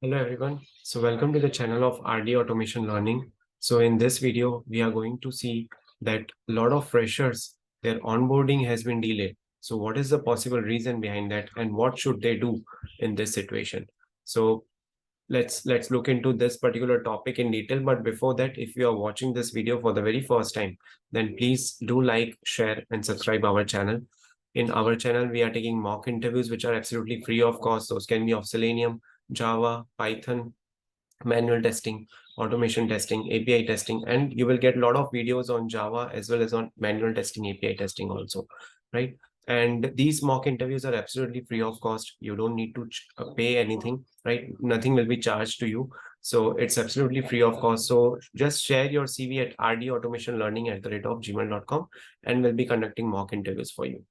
Hello everyone. So welcome to the channel of RD Automation Learning. So in this video, we are going to see that a lot of freshers, their onboarding has been delayed. So what is the possible reason behind that and what should they do in this situation? So let's look into this particular topic in detail. But before that, if you are watching this video for the very first time, then please do like, share and subscribe our channel. In our channel, we are taking mock interviews, which are absolutely free of cost. Those can be of Selenium, Java, Python, manual testing, automation testing, API testing, and you will get a lot of videos on Java as well as on manual testing, API testing also, right? And these mock interviews are absolutely free of cost. You don't need to pay anything, right? Nothing will be charged to you. So it's absolutely free of cost. So just share your CV at rdautomationlearning@gmail.com and we'll be conducting mock interviews for you.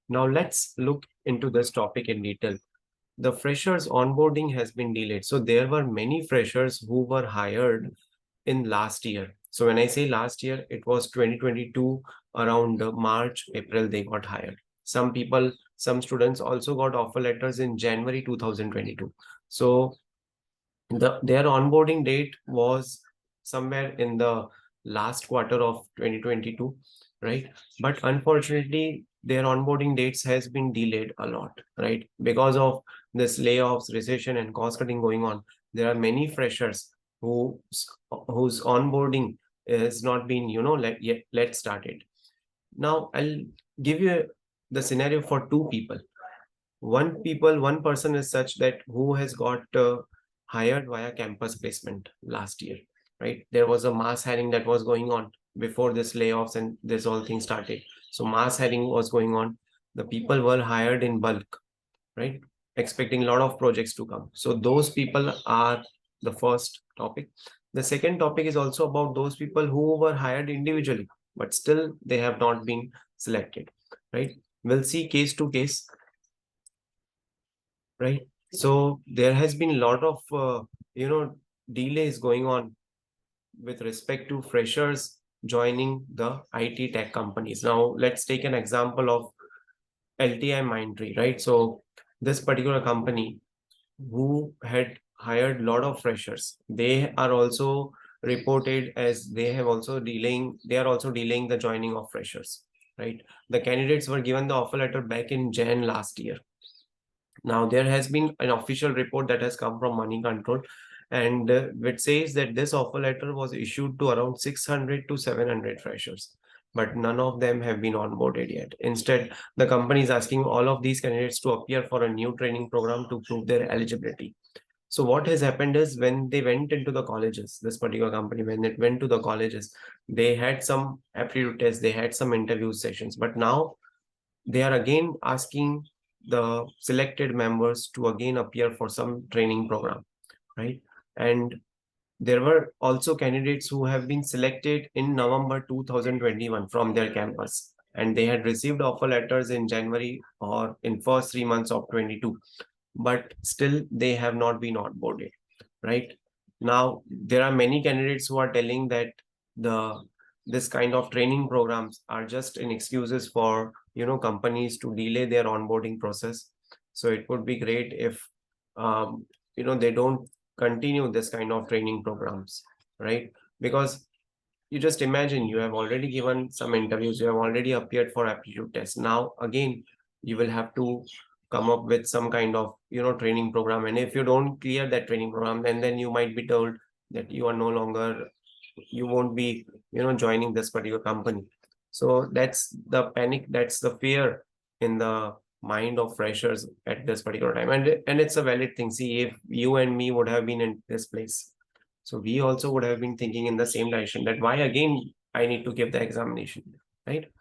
Now let's look into this topic in detail. The freshers onboarding has been delayed. So there were many freshers who were hired in last year. So when I say last year, it was 2022, around March, April, they got hired. Some people, some students also got offer letters in January 2022. So their onboarding date was somewhere in the last quarter of 2022, right? But unfortunately, their onboarding dates has been delayed a lot, right? Because of this layoffs, recession, and cost cutting going on, there are many freshers whose onboarding has not been, yet started. Now, I'll give you the scenario for two people. One person is such that who has got hired via campus placement last year, right? There was a mass hiring that was going on before this layoffs and this whole thing started. So mass hiring was going on. The people were hired in bulk, right? Expecting a lot of projects to come. So those people are the first topic. The second topic is also about those people who were hired individually, but still they have not been selected, right? We'll see case to case, right? So there has been a lot of delays going on with respect to freshers joining the IT tech companies. Now let's take an example of LTIMindtree, right? So this particular company who had hired a lot of freshers, they are also reported as they are also delaying the joining of freshers, right? The candidates were given the offer letter back in Jan last year. Now, there has been an official report that has come from Moneycontrol, and which says that this offer letter was issued to around 600 to 700 freshers, but none of them have been onboarded yet. Instead, the company is asking all of these candidates to appear for a new training program to prove their eligibility. So what has happened is when they went into the colleges, this particular company, when it went to the colleges, they had some aptitude tests, they had some interview sessions, but now they are again asking the selected members to again appear for some training program, right? And there were also candidates who have been selected in November 2021 from their campus, and they had received offer letters in January or in first 3 months of 22, but still they have not been onboarded, right? Now, there are many candidates who are telling that the this kind of training programs are just an excuses for companies to delay their onboarding process. So it would be great if they don't continue this kind of training programs, right? Because you just imagine you have already given some interviews, you have already appeared for aptitude tests. Now again, you will have to come up with some kind of training program, and if you don't clear that training program, then you might be told that you are no longer, you won't be joining this particular company. So that's the panic, that's the fear in the mind of freshers at this particular time, and it's a valid thing. See, if you and me would have been in this place, so we also would have been thinking in the same direction, that why again I need to give the examination, right?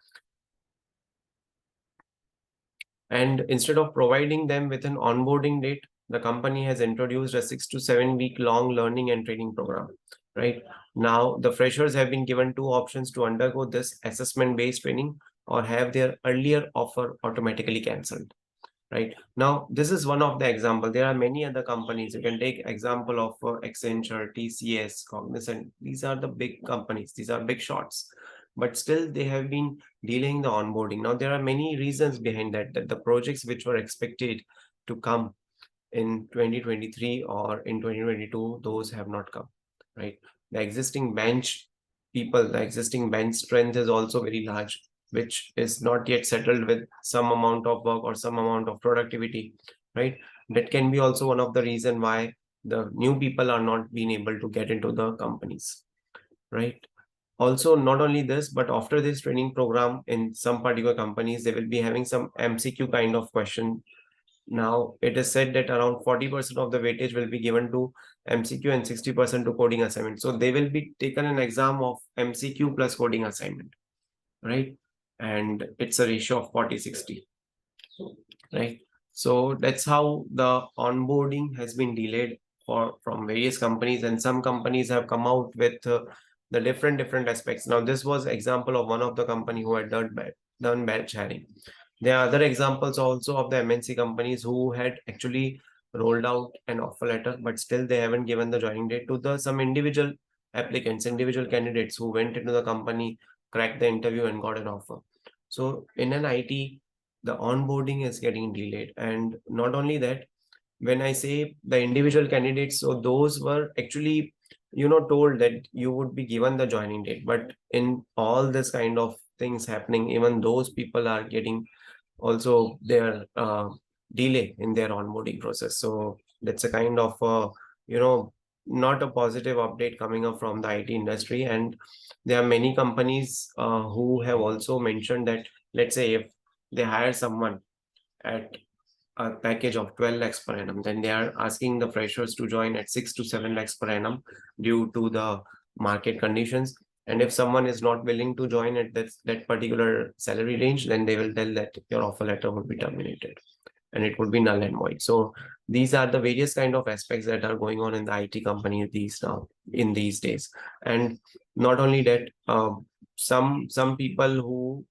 And instead of providing them with an onboarding date, the company has introduced a 6 to 7 week long learning and training program, right? Now, the freshers have been given two options to undergo this assessment-based training or have their earlier offer automatically cancelled, right? Now, this is one of the example. There are many other companies. You can take example of Accenture, TCS, Cognizant. These are the big companies. These are big shots, but still they have been delaying the onboarding. Now, there are many reasons behind that, that the projects which were expected to come in 2023 or in 2022, those have not come, right? The existing bench people, the existing bench strength is also very large, which is not yet settled with some amount of work or some amount of productivity, right? That can be also one of the reason why the new people are not being able to get into the companies, right? Also, not only this, but after this training program in some particular companies, they will be having some MCQ kind of question. Now, it is said that around 40% of the weightage will be given to MCQ and 60% to coding assignment. So they will be taken an exam of MCQ plus coding assignment, right? And it's a ratio of 40-60, right? So that's how the onboarding has been delayed from various companies, and some companies have come out with the different aspects. Now, this was example of one of the company who had done batch hiring. There are other examples also of the MNC companies who had actually rolled out an offer letter, but still they haven't given the joining date to the some individual applicants, individual candidates who went into the company, cracked the interview and got an offer. So in an IT, the onboarding is getting delayed. And not only that, when I say the individual candidates, so those were actually, told that you would be given the joining date. But in all this kind of things happening, even those people are getting also their delay in their onboarding process. So that's a kind of not a positive update coming up from the IT industry. And there are many companies who have also mentioned that, let's say if they hire someone at a package of 12 lakhs per annum, then they are asking the freshers to join at 6 to 7 lakhs per annum due to the market conditions. And if someone is not willing to join at that particular salary range, then they will tell that your offer letter would be terminated and it would be null and void. So these are the various kind of aspects that are going on in the IT company in these days. And not only that, some people who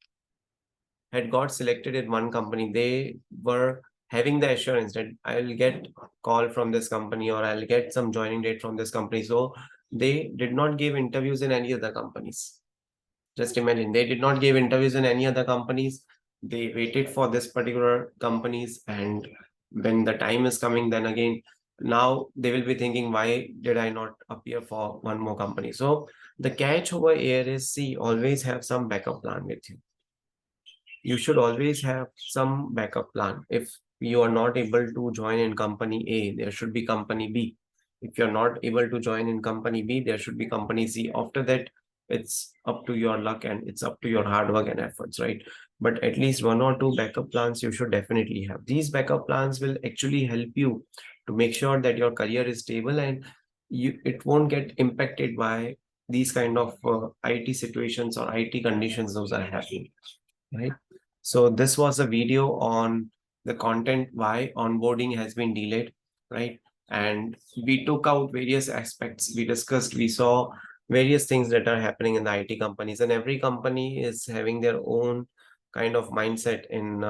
had got selected in one company, they were having the assurance that I'll get call from this company or I'll get some joining date from this company. So they did not give interviews in any other companies. Just imagine, they did not give interviews in any other companies. They waited for this particular companies, and when the time is coming, then again, now they will be thinking, why did I not appear for one more company? So the catch over here is, see, always have some backup plan with you. You should always have some backup plan. If you are not able to join in company A, there should be company B. If you're not able to join in company B, there should be company C. After that, it's up to your luck and it's up to your hard work and efforts, right? But at least one or two backup plans you should definitely have. These backup plans will actually help you to make sure that your career is stable and it won't get impacted by these kind of IT situations or IT conditions those are happening, right? So this was a video on the content why onboarding has been delayed, right? And we took out various aspects. We discussed, we saw various things that are happening in the IT companies, and every company is having their own kind of mindset in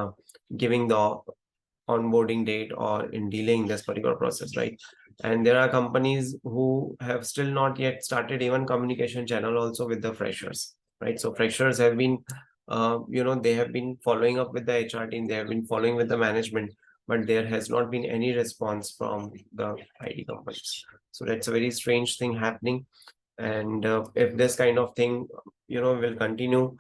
giving the onboarding date or in delaying this particular process, right? And there are companies who have still not yet started even communication channel also with the freshers, right? So freshers have been they have been following up with the HR team, they have been following with the management, but there has not been any response from the IT companies. So that's a very strange thing happening. And if this kind of thing, will continue,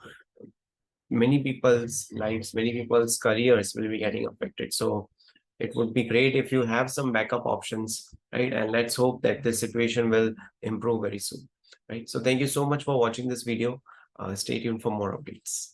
many people's lives, many people's careers will be getting affected. So it would be great if you have some backup options, right? And let's hope that this situation will improve very soon, right? So thank you so much for watching this video. Stay tuned for more updates.